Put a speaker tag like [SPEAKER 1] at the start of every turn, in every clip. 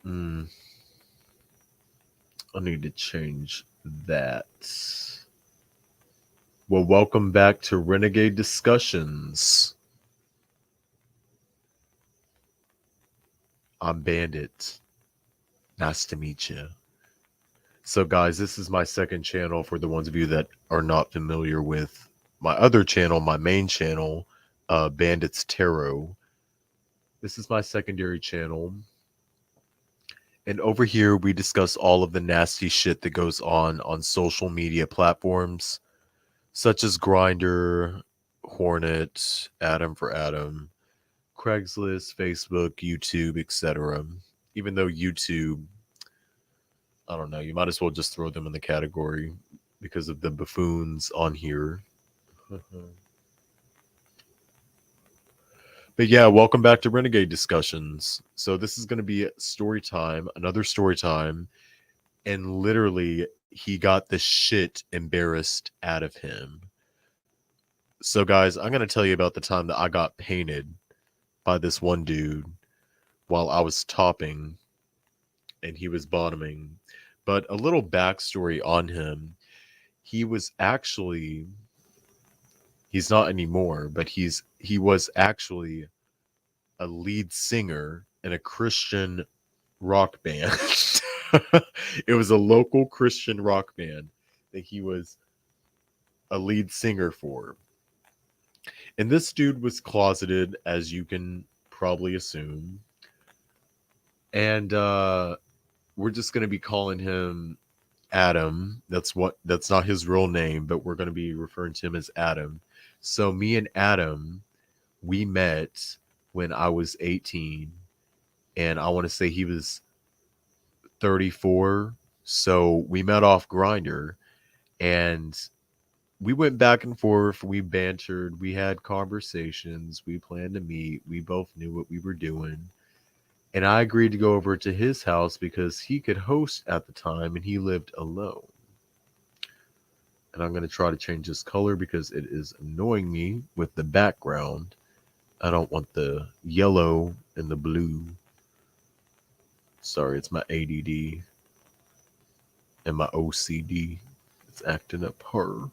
[SPEAKER 1] Mm, I need to change that. Well, welcome back to Renegade Discussions. I'm Bandit. Nice to meet you. So, guys, this is my second channel for the ones of you that are not familiar with my other channel, my main channel, Bandit's Tarot. This is my secondary channel. And over here, we discuss all of the nasty shit that goes on social media platforms, such as Grinder, Hornet, Adam for Adam, Craigslist, Facebook, YouTube, etc. Even though YouTube, I don't know, you might as well just throw them in the category because of the buffoons on here. But yeah, welcome back to Renegade Discussions. So this is going to be story time, another story time, and literally he got the shit embarrassed out of him. So guys, I'm going to tell you about the time that I got painted by this one dude while I was topping and he was bottoming. But a little backstory on him. He was actually he's not anymore, but he was actually a lead singer in a Christian rock band. It was a local Christian rock band that he was a lead singer for. And this dude was closeted, as you can probably assume. And we're just going to be calling him Adam. That's not his real name, but we're going to be referring to him as Adam. So me and Adam, we met when I was 18, and I want to say he was 34. So we met off Grinder, and we went back and forth. We bantered. We had conversations. We planned to meet. We both knew what we were doing. And I agreed to go over to his house because he could host at the time and he lived alone. And I'm going to try to change this color because it is annoying me with the background. I don't want the yellow and the blue. Sorry, it's my ADD and my OCD. It's acting up her.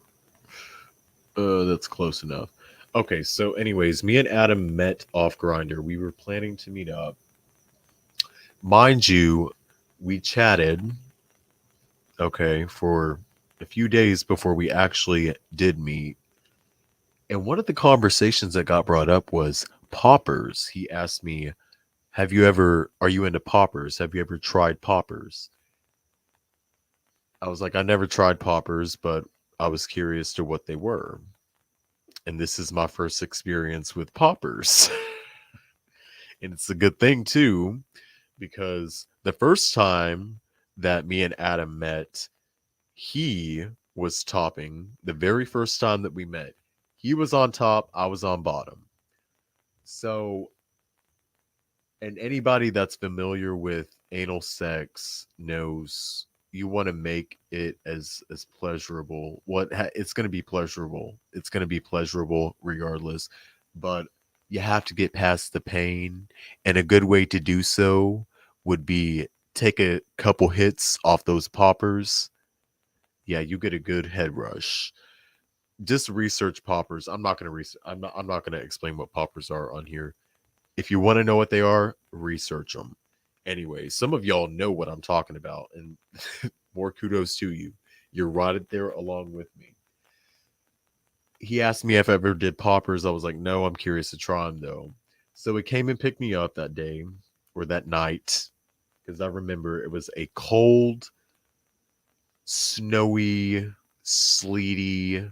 [SPEAKER 1] That's close enough. Okay, so anyways, me and Adam met off Grinder. We were planning to meet up. Mind you, we chatted, okay, for a few days before we actually did meet. And one of the conversations that got brought up was poppers. He asked me, are you into poppers? Have you ever tried poppers? I was like, I never tried poppers, but I was curious to what they were. And this is my first experience with poppers. And it's a good thing too, because the first time that me and Adam met, he was topping. The very first time that we met, he was on top, I was on bottom. So, and anybody that's familiar with anal sex knows you want to make it as pleasurable. It's going to be pleasurable. It's going to be pleasurable regardless, but you have to get past the pain, and a good way to do so would be take a couple hits off those poppers. Yeah, you get a good head rush. Just research poppers. I'm not going to I'm not going to explain what poppers are on here. If you want to know what they are, research them. Anyway, some of y'all know what I'm talking about, and more kudos to you. You're right there along with me. He asked me if I ever did poppers. I was like, no, I'm curious to try them though. So he came and picked me up that day or that night because I remember it was a cold, snowy, sleety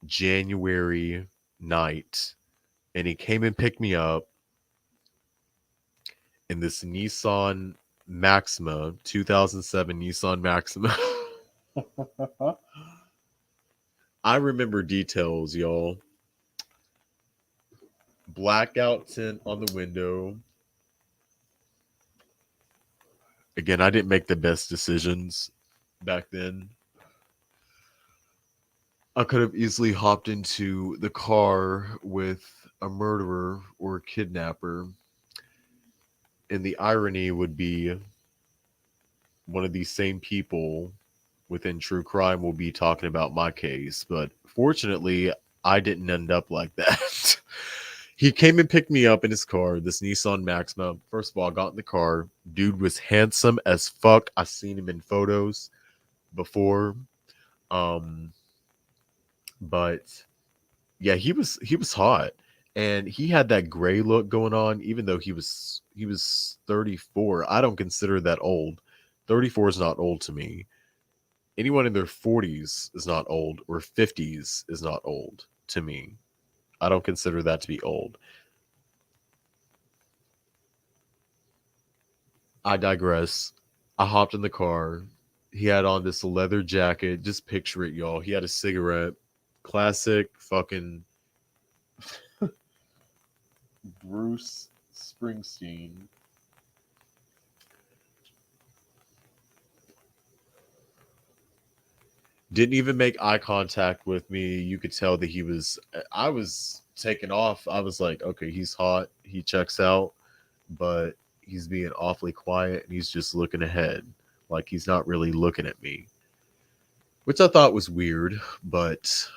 [SPEAKER 1] January night. And he came and picked me up in this Nissan Maxima, 2007 Nissan Maxima. I remember details, y'all. Blackout tint on the window. Again, I didn't make the best decisions back then. I could have easily hopped into the car with a murderer or a kidnapper. And the irony would be one of these same people within true crime will be talking about my case. But fortunately, I didn't end up like that. He came and picked me up in his car, this Nissan Maxima. First of all, I got in the car. Dude was handsome as fuck. I seen him in photos before. Um, but yeah, he was hot. And he had that gray look going on, even though he was 34. I don't consider that old. 34 is not old to me. Anyone in their 40s is not old, or 50s is not old to me. I don't consider that to be old. I digress. I hopped in the car. He had on this leather jacket. Just picture it, y'all. He had a cigarette. Classic fucking Bruce Springsteen. Didn't even make eye contact with me. You could tell that I was taken off. I was like, okay, he's hot. He checks out, but he's being awfully quiet and he's just looking ahead. Like he's not really looking at me, which I thought was weird. But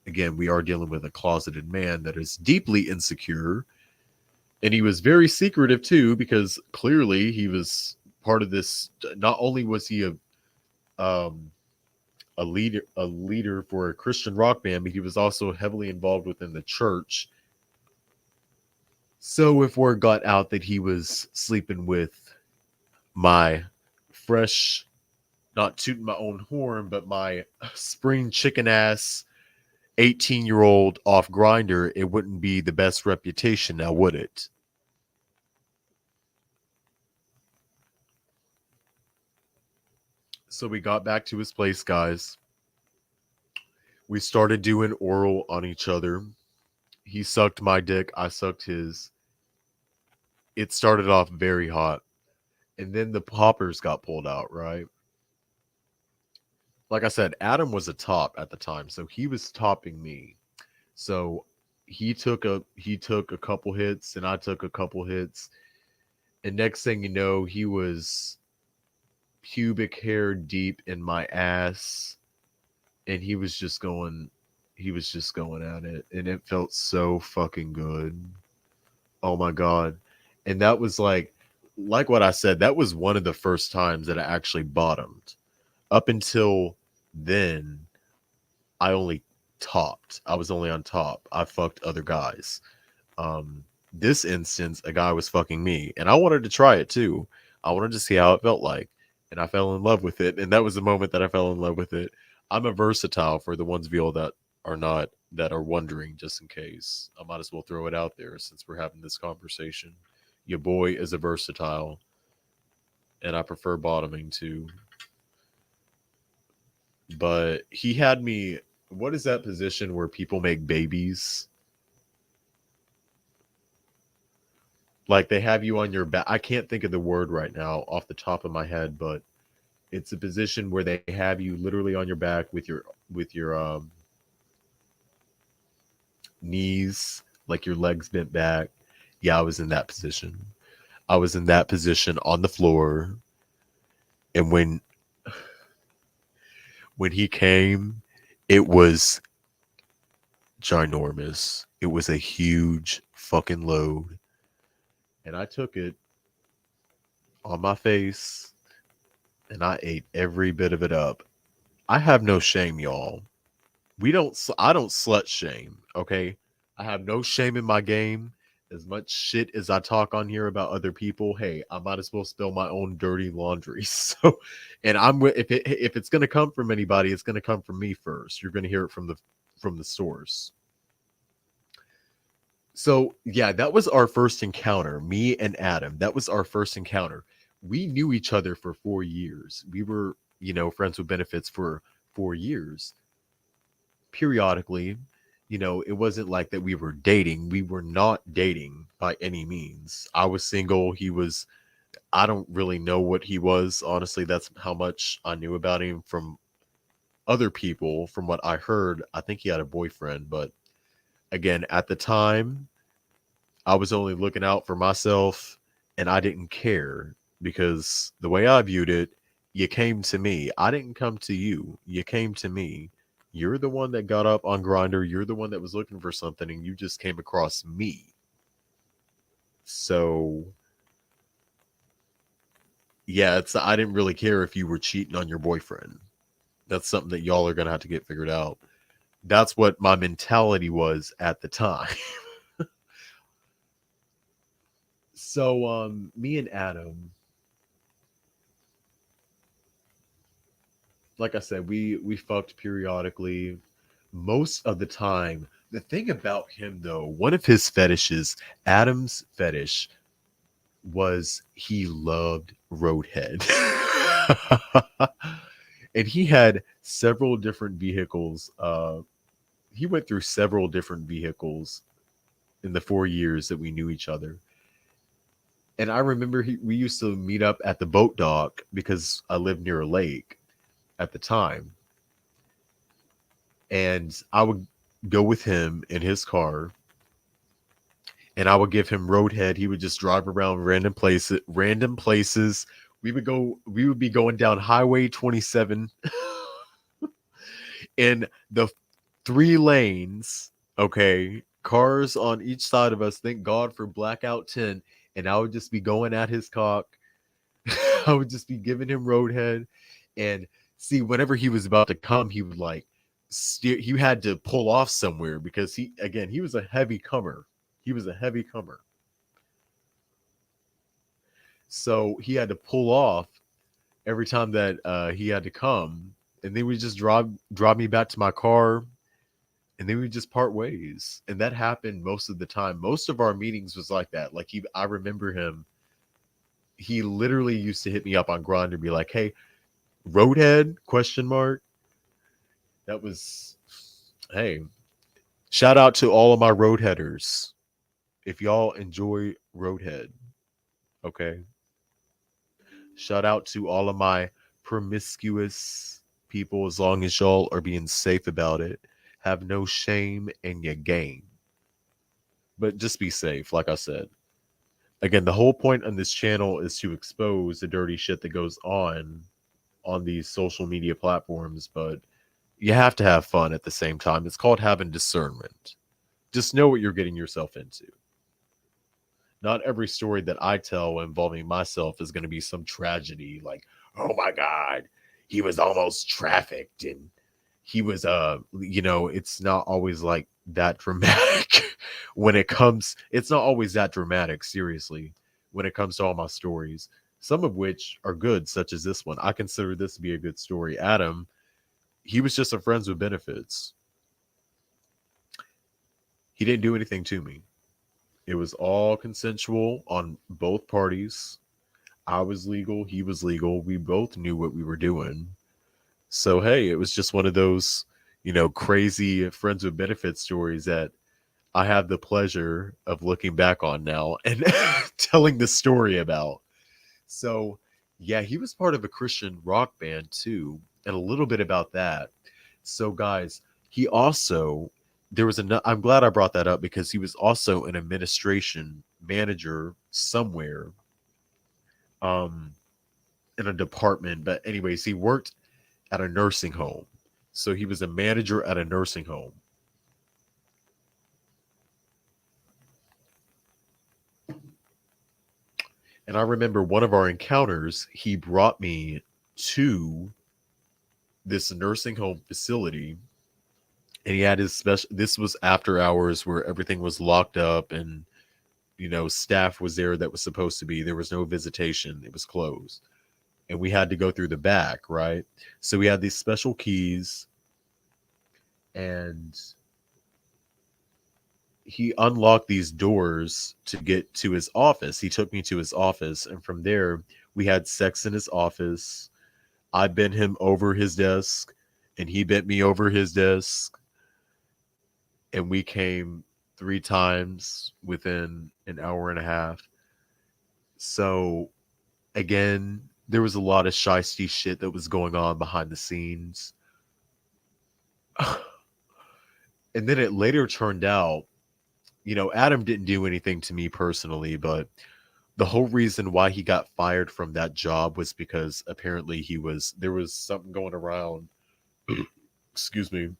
[SPEAKER 1] again, we are dealing with a closeted man that is deeply insecure. And he was very secretive too, because clearly he was part of this. Not only was he um, a leader for a Christian rock band, but he was also heavily involved within the church. So if word got out that he was sleeping with my fresh, not tooting my own horn, but my spring chicken ass 18-year-old off grinder, it wouldn't be the best reputation now, would it? So we got back to his place, guys. We started doing oral on each other. He sucked my dick, I sucked his. It started off very hot. And then the poppers got pulled out, right? Like I said, Adam was a top at the time, so he was topping me. So he took a couple hits and I took a couple hits. And next thing you know, he was pubic hair deep in my ass and he was just going at it and it felt so fucking good. Oh my god. And that was like what I said, that was one of the first times that I actually bottomed. Up until then, I only topped. I was only on top. I fucked other guys. This instance, a guy was fucking me, and I wanted to try it too. I wanted to see how it felt like, and I fell in love with it. And that was the moment that I fell in love with it. I'm a versatile for the ones of you that are not that are wondering, just in case. I might as well throw it out there since we're having this conversation. Your boy is a versatile, and I prefer bottoming too. But he had me. What is that position where people make babies? Like they have you on your back. I can't think of the word right now off the top of my head, but it's a position where they have you literally on your back with your knees, like your legs bent back. Yeah, I was in that position. I was in that position on the floor, and when he came, it was ginormous. It was a huge fucking load, and I took it on my face and I ate every bit of it up. I have no shame, y'all. I don't slut shame, okay? I have no shame in my game. As much shit as I talk on here about other people, hey, I might as well spill my own dirty laundry. So, and if it's gonna come from anybody, it's gonna come from me first. You're gonna hear it from the source. So yeah, that was our first encounter. Me and Adam. That was our first encounter. We knew each other for 4 years. We were, friends with benefits for 4 years. Periodically, it wasn't like that we were dating. We were not dating by any means. I was single. I don't really know what he was. Honestly, that's how much I knew about him from other people. From what I heard, I think he had a boyfriend. But again, at the time, I was only looking out for myself and I didn't care because the way I viewed it, you came to me. I didn't come to you. You came to me. You're the one that got up on Grinder. You're the one that was looking for something, and you just came across me. So yeah, it's I didn't really care if you were cheating on your boyfriend. That's something that y'all are gonna have to get figured out. That's what my mentality was at the time. So me and Adam, like I said, we fucked periodically. Most of the time, the thing about him though, one of his fetishes, Adam's fetish, was he loved Roadhead. And he had several different vehicles. He went through several different vehicles in the 4 years that we knew each other. And I remember we used to meet up at the boat dock because I lived near a lake at the time. And I would go with him in his car and I would give him roadhead. He would just drive around random places. We would be going down Highway 27 in the 3 lanes, okay? Cars on each side of us. Thank God for blackout 10. And I would just be going at his cock. I would just be giving him roadhead. And see, whenever he was about to come, he would like steer. He had to pull off somewhere because he was a heavy comer. He was a heavy comer. So he had to pull off every time that he had to come. And then we just drive me back to my car, and then we just part ways. And that happened most of the time. Most of our meetings was like that. Like I remember him. He literally used to hit me up on Grindr and be like, "Hey, Roadhead?" Question mark. That was, hey, shout out to all of my Roadheaders. If y'all enjoy Roadhead, okay. Shout out to all of my promiscuous people. As long as y'all are being safe about it, have no shame in your game. But just be safe, like I said. Again, the whole point on this channel is to expose the dirty shit that goes on these social media platforms, but you have to have fun at the same time. It's called having discernment. Just know what you're getting yourself into. Not every story that I tell involving myself is going to be some tragedy like, oh my God, he was almost trafficked and he was, it's not always like that dramatic it's not always that dramatic, seriously, when it comes to all my stories. Some of which are good, such as this one. I consider this to be a good story. Adam, he was just a friends with benefits. He didn't do anything to me. It was all consensual on both parties. I was legal, he was legal. We both knew what we were doing. So, hey, it was just one of those, crazy friends with benefits stories that I have the pleasure of looking back on now and telling the story about. So, yeah, he was part of a Christian rock band too, and a little bit about that. So, guys, he also I'm glad I brought that up because he was also an administration manager somewhere, um, in a department. But anyways, he worked at a nursing home. So he was a manager at a nursing home. And I remember one of our encounters, he brought me to this nursing home facility, and he had his special, this was after hours where everything was locked up and, staff was there that was supposed to be. There was no visitation. It was closed. And we had to go through the back, right? So we had these special keys, and he unlocked these doors to get to his office. He took me to his office, and from there, we had sex in his office. I bent him over his desk, and he bent me over his desk, and we came 3 times within an hour and a half. So, again, there was a lot of shisty shit that was going on behind the scenes. And then it later turned out, Adam didn't do anything to me personally, but The whole reason why he got fired from that job was because apparently there was something going around, excuse me,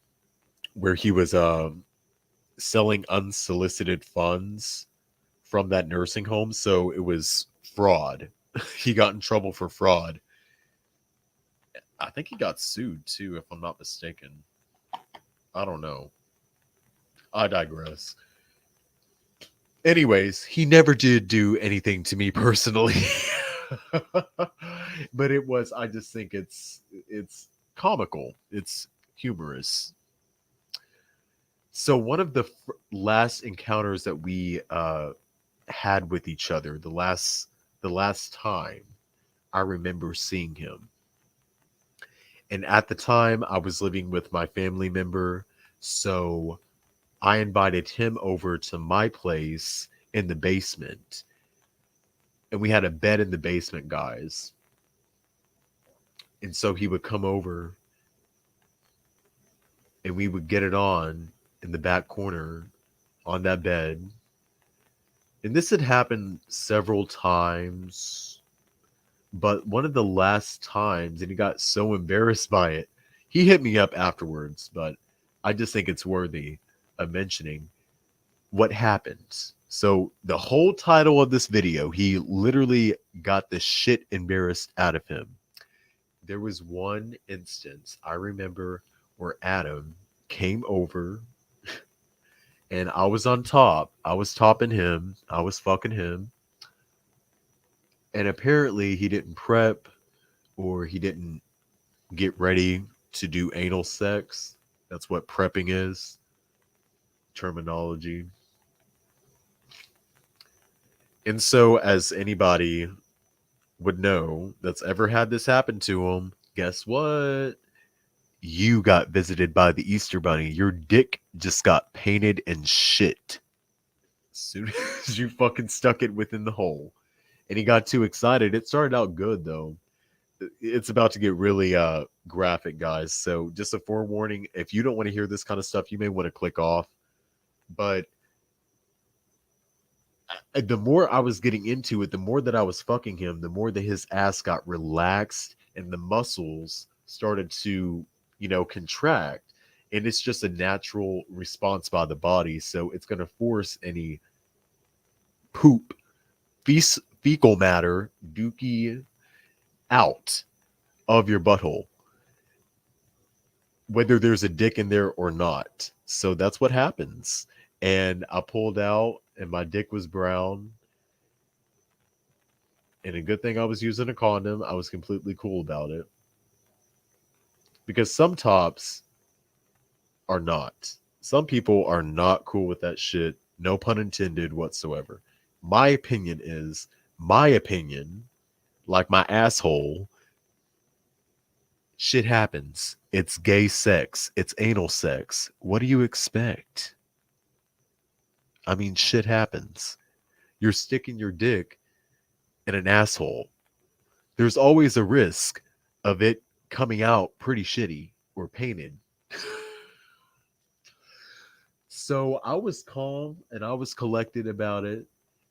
[SPEAKER 1] where he was selling unsolicited funds from that nursing home, so it was fraud. He got in trouble for fraud. I think he got sued too, if I'm not mistaken. I don't know. I digress. Anyways, he never did do anything to me personally. But I just think it's comical. It's humorous. So one of the last encounters that we had with each other, the last time I remember seeing him. And at the time I was living with my family member, so I invited him over to my place in the basement. And we had a bed in the basement, guys. And so he would come over and we would get it on in the back corner on that bed. And this had happened several times, but one of the last times, and he got so embarrassed by it, he hit me up afterwards, but I just think it's worthy of mentioning what happened. So the whole title of this video, he literally got the shit embarrassed out of him. There was one instance I remember where Adam came over and I was on top. I was topping him. I was fucking him. And apparently he didn't prep or he didn't get ready to do anal sex. That's what prepping is. Terminology. And so, as anybody would know that's ever had this happen to them, guess what? You got visited by the Easter Bunny. Your dick just got painted and shit. As soon as you fucking stuck it within the hole. And he got too excited. It started out good, though. It's about to get really graphic, guys. So, just a forewarning, if you don't want to hear this kind of stuff, you may want to click off. But the more I was getting into it, the more that I was fucking him, the more that his ass got relaxed and the muscles started to, contract. And it's just a natural response by the body. So it's going to force any poop, fecal matter, dookie out of your butthole, whether there's a dick in there or not. So that's what happens. And I pulled out and my dick was brown. And a good thing I was using a condom. I was completely cool about it. Because some tops are not. Some people are not cool with that shit. No pun intended whatsoever. My opinion is, like my asshole, shit happens. It's gay sex. It's anal sex. What do you expect? I mean, shit happens. You're sticking your dick in an asshole. There's always a risk of it coming out pretty shitty or painted. So I was calm and I was collected about it.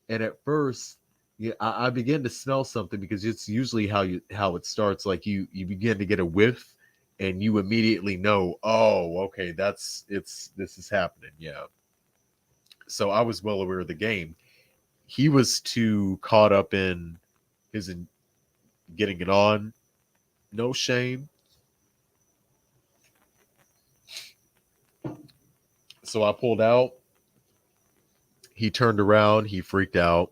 [SPEAKER 1] And at first, yeah, I began to smell something because it's usually how it starts. Like you begin to get a whiff, and you immediately know, oh, okay, this is happening. Yeah. So I was well aware of the game. He was too caught up in getting it on. No shame. So I pulled out. He turned around. He freaked out.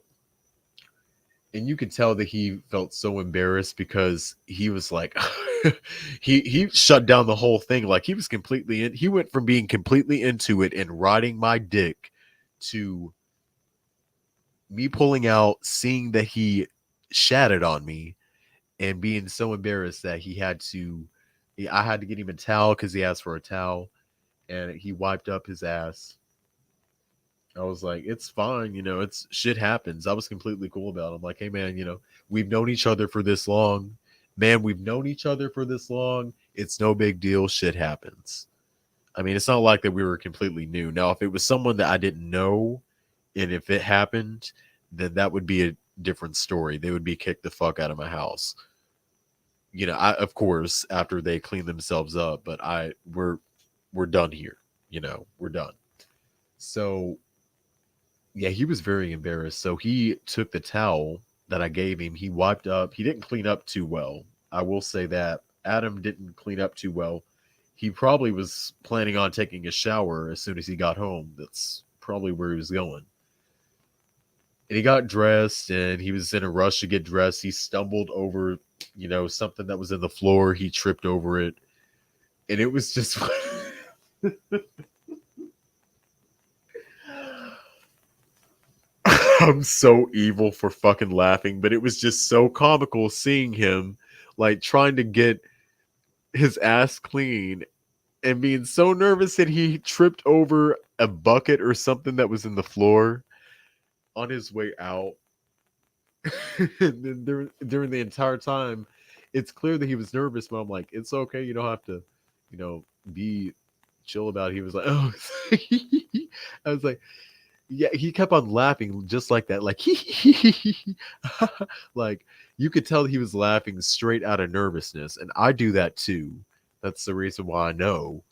[SPEAKER 1] And you could tell that he felt so embarrassed because he was like, he shut down the whole thing. Like he was completely in. He went from being completely into it and riding my dick to me pulling out, seeing that he shattered on me, and being so embarrassed that I had to get him a towel because he asked for a towel, and he wiped up his ass. I was like, it's fine, it's shit happens. I was completely cool about it. I'm like, hey man, we've known each other for this long. Man, we've known each other for this long. It's no big deal. Shit happens. I mean, it's not like that we were completely new. Now, if it was someone that I didn't know, and if it happened, then that would be different story. They would be kicked the fuck out of my house. You know, I of course after they clean themselves up, but we're done here. You know, we're done. So yeah, he was very embarrassed. So he took the towel that I gave him. He wiped up. He didn't clean up too well. I will say that Adam didn't clean up too well. He probably was planning on taking a shower as soon as he got home. That's probably where he was going. And he got dressed and he was in a rush to get dressed. He stumbled over, something that was in the floor. He tripped over it. And it was just I'm so evil for fucking laughing, but it was just so comical seeing him like trying to get his ass clean and being so nervous that he tripped over a bucket or something that was in the floor on his way out. And then during the entire time, it's clear that he was nervous, but I'm like, it's okay. You don't have to, be chill about it. He was like, oh, I was like, yeah, he kept on laughing just like that, like like you could tell he was laughing straight out of nervousness, and I do that too. That's the reason why I know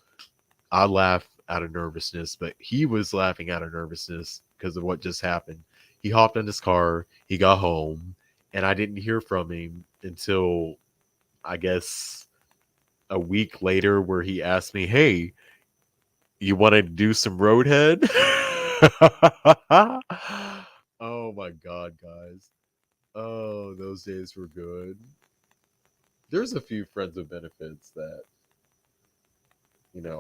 [SPEAKER 1] I laugh out of nervousness, but he was laughing out of nervousness because of what just happened. He hopped in his car, he got home, and I didn't hear from him until I guess a week later, where he asked me, "Hey, you want to do some roadhead?" Oh my god, guys. Oh, those days were good. There's a few friends with benefits that,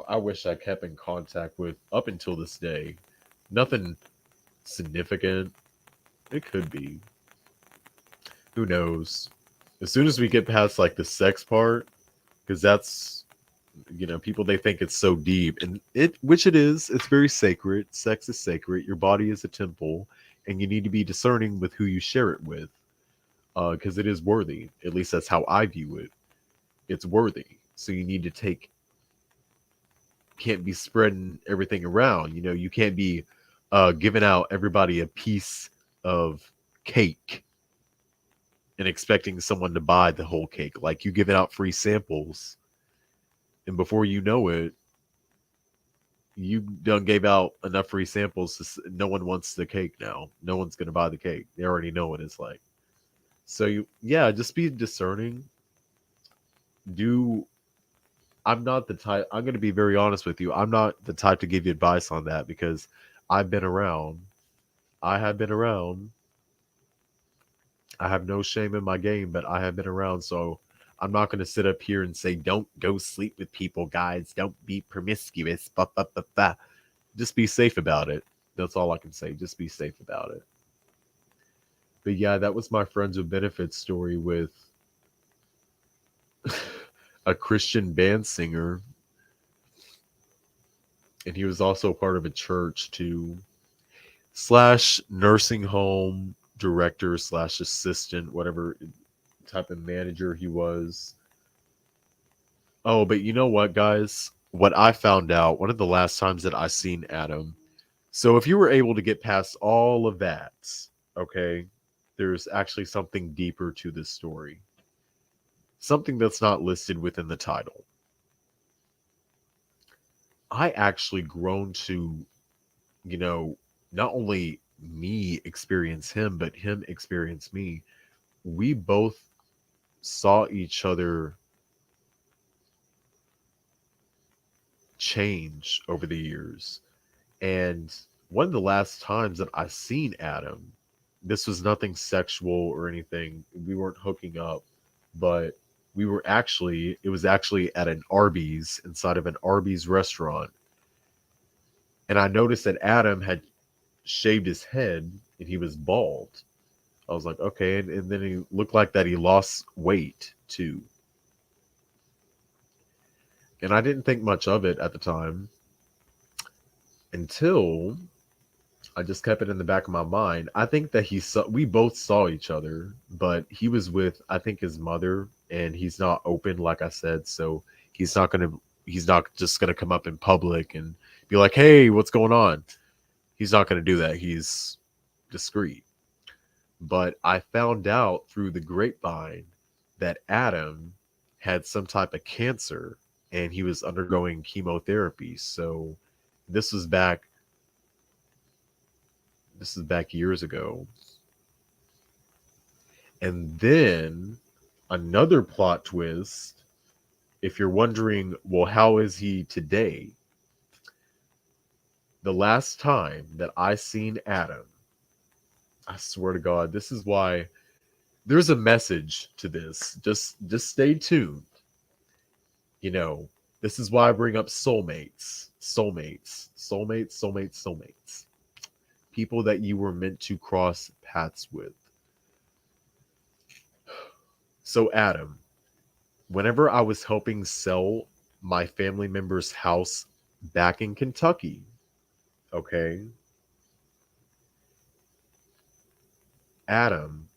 [SPEAKER 1] I wish I kept in contact with up until this day. Nothing significant. It could be. Who knows? As soon as we get past like the sex part, because that's, people, they think it's so deep, and which it is. It's very sacred. Sex is sacred. Your body is a temple, and you need to be discerning with who you share it with, because it is worthy. At least that's how I view it. It's worthy. So you need to can't be spreading everything around. You can't be giving out everybody a piece of cake and expecting someone to buy the whole cake. Like, you giving out free samples, and before you know it, you done gave out enough free samples no one wants the cake now. No one's gonna buy the cake. They already know what it's like. So yeah, just be discerning. Do I'm not the type. I'm gonna be very honest with you. I'm not the type to give you advice on that, because I've been around. I have been around. I have no shame in my game, but I have been around. So I'm not going to sit up here and say, don't go sleep with people, guys. Don't be promiscuous. Blah, blah, blah, blah. Just be safe about it. That's all I can say. Just be safe about it. But yeah, that was my friends with benefits story with a Christian band singer. And he was also part of a church too, slash nursing home director slash assistant, whatever type of manager he was. Oh, but you know what, guys? What I found out, one of the last times that I seen Adam. So if you were able to get past all of that, okay, there's actually something deeper to this story. Something that's not listed within the title. I actually grown to, you know, not only me experience him, but him experience me. We both saw each other change over the years. And one of the last times that I seen Adam, this was nothing sexual or anything. We weren't hooking up, but it was actually at an Arby's, inside of an Arby's restaurant. And I noticed that Adam had shaved his head and he was bald. I was like, okay. And then he looked like that he lost weight too. And I didn't think much of it at the time until I just kept it in the back of my mind. I think that we both saw each other, but he was with, I think, his mother, and he's not open, like I said. So he's not just going to come up in public and be like, hey, what's going on? He's not going to do that. He's discreet. But I found out through the grapevine that Adam had some type of cancer and he was undergoing chemotherapy. So this was back this is back years ago. And then another plot twist, if you're wondering, well, how is he today? The last time that I seen Adam, I swear to God, this is why there's a message to this. Just stay tuned. You know, this is why I bring up soulmates, soulmates, soulmates, soulmates, soulmates. People that you were meant to cross paths with. So, Adam, whenever I was helping sell my family member's house back in Kentucky, okay, Adam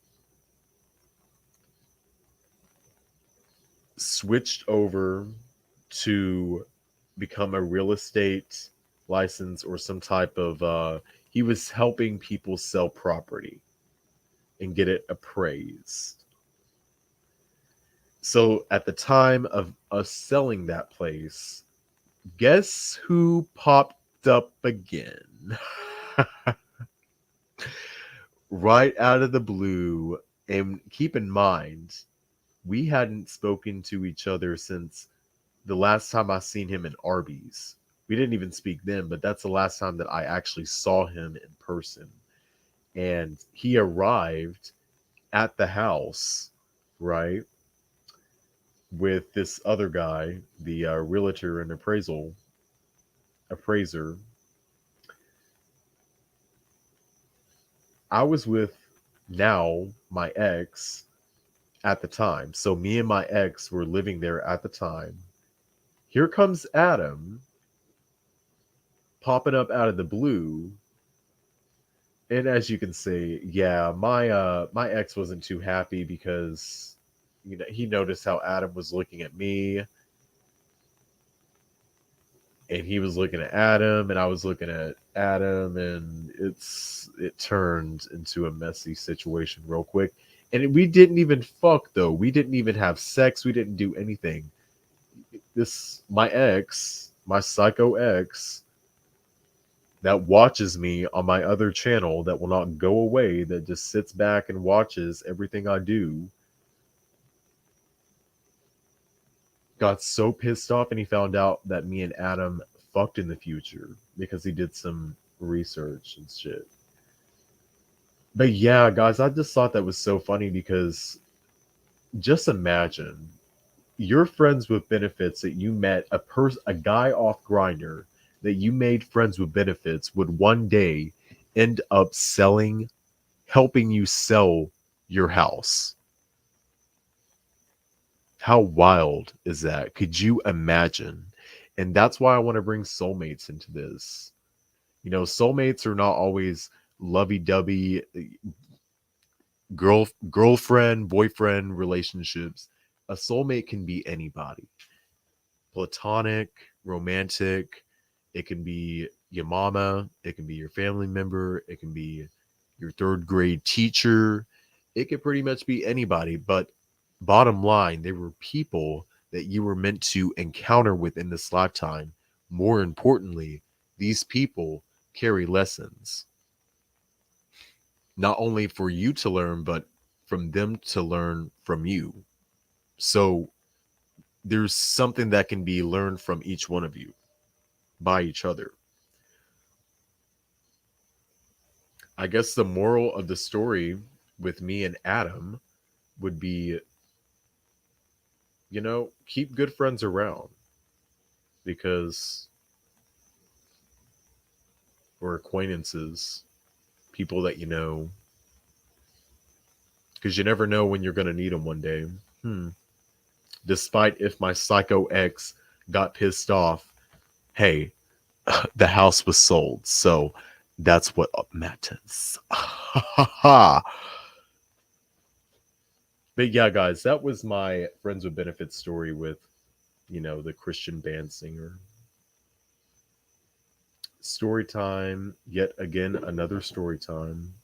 [SPEAKER 1] switched over to become a real estate license or some type of he was helping people sell property and get it appraised. So at the time of us selling that place, guess who popped up again? Right out of the blue. And keep in mind, we hadn't spoken to each other since the last time I seen him in Arby's. We didn't even speak then, but that's the last time that I actually saw him in person. And he arrived at the house, right, with this other guy, the realtor and appraiser. I was with now my ex at the time. So me and my ex were living there at the time. Here comes Adam popping up out of the blue. And as you can see, yeah, my ex wasn't too happy because he noticed how Adam was looking at me and he was looking at Adam and I was looking at Adam and it turned into a messy situation real quick. And we didn't even fuck though. We didn't even have sex. We didn't do anything. This my ex, my psycho ex that watches me on my other channel that will not go away, that just sits back and watches everything I do, got so pissed off and he found out that me and Adam fucked in the future because he did some research and shit. But yeah, guys, I just thought that was so funny because just imagine you're friends with benefits that you met a guy off Grinder that you made friends with benefits would one day end up helping you sell your house. How wild is that? Could you imagine? And that's why I want to bring soulmates into this. Soulmates are not always lovey-dovey girlfriend, boyfriend relationships. A soulmate can be anybody. Platonic, romantic, it can be your mama, it can be your family member, it can be your third grade teacher. It could pretty much be anybody, but bottom line, they were people that you were meant to encounter within this lifetime. More importantly, these people carry lessons, not only for you to learn, but from them to learn from you. So there's something that can be learned from each one of you by each other. I guess the moral of the story with me and Adam would be, keep good friends around because or acquaintances, people that you know, because you never know when you're going to need them one day. Hmm. Despite if my psycho ex got pissed off, hey, the house was sold, so that's what matters. But yeah, guys, that was my friends with benefits story with, the Christian band singer. Story time, yet again, another story time.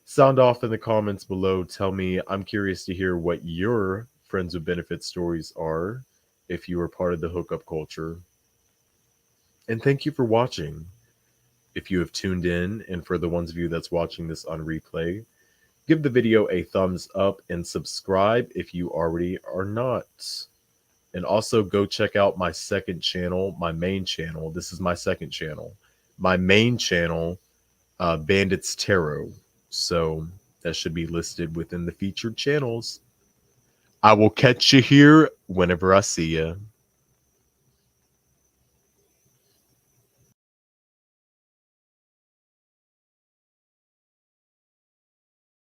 [SPEAKER 1] Sound off in the comments below. Tell me, I'm curious to hear what your friends with benefits stories are if you are part of the hookup culture. And thank you for watching. If you have tuned in, and for the ones of you that's watching this on replay, give the video a thumbs up and subscribe if you already are not. And also go check out my second channel, my main channel. This is my second channel. My main channel, Bandits Tarot. So that should be listed within the featured channels. I will catch you here whenever I see you.